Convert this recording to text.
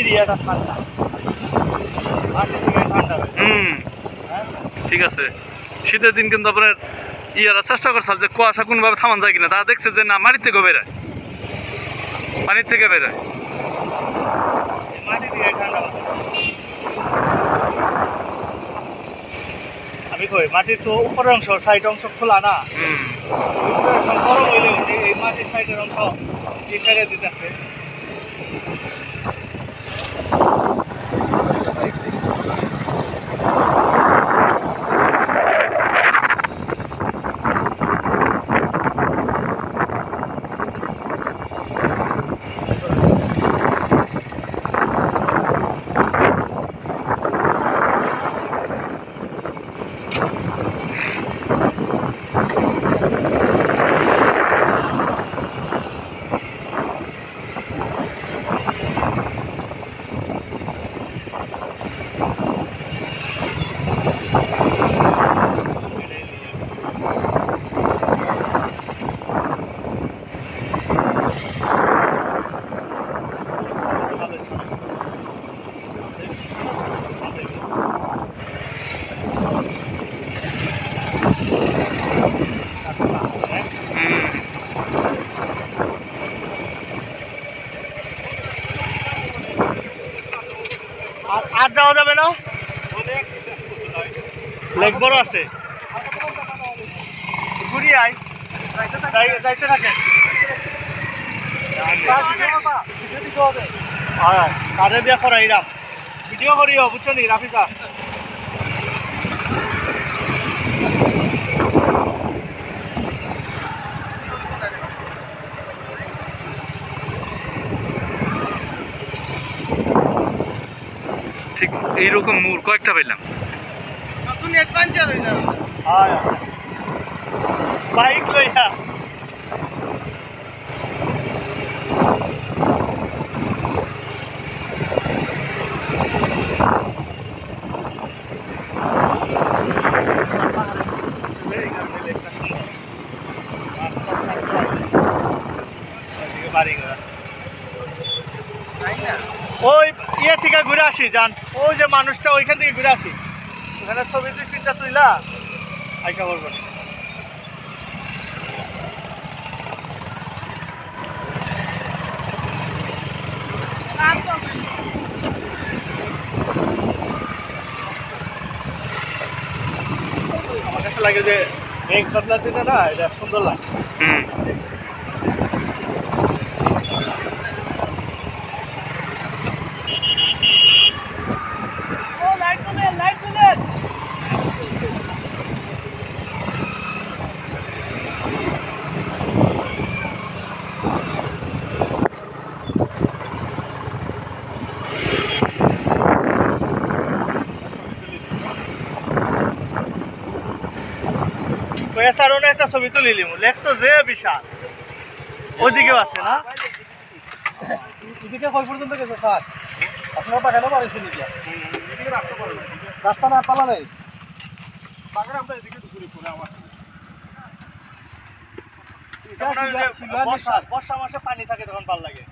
মাটির ইয়াটা ঠান্ডা, মাটি থেকে ঠান্ডা। ঠিক আছে। শীতের দিন কিন্তু আপনার ইয়ারা চেষ্টা করছে যে কুয়াশা কোনোভাবে থামান যায় কিনা, তারা দেখছে যে না মাটির থেকে বেরোয়, পানির থেকে বেরোয়, মাটি থেকে ঠান্ডা। আমি কই মাটির তো উপরের অংশ, সাইড অংশ খোলা না, গরম হইলে এই মাটির সাইডের অংশ এই সাইডে দিতেছে। আর যাওয়া যাবে না, লেক বড় আছে, ঘুরিয়ে আয়, যাইতে থাকেন। কারে বিয়া করাইরাম ভিডিও করিও, বুঝছো নি রাফিকা। ঠিক এইরকম মোড় কয়েকটা পেলাম। নতুন অ্যাডভেঞ্চার হয়ে যাবে। বাইক লইয়া ওই ইয়ে থেকে ঘুরে আসি যান, ওই যে মানুষটা ওইখান থেকে ঘুরে আসি, ওখানে ছবি তিনটা তুইলা আইসা করবো। আমার কাছে লাগে যে মেঘ বদলার দিনে না এটা সুন্দর লাগে। একটা ছবি তুলি লিমু, লেক তো যে বিশাল, ওইদিকেও আছে না? এদিকে কই পর্যন্ত গেছে স্যার? আপনারা পাখানো পারেছেন এদিকে? রাস্তা না পালা নেই। বর্ষা মাসে পানি থাকে তখন ভাল লাগে।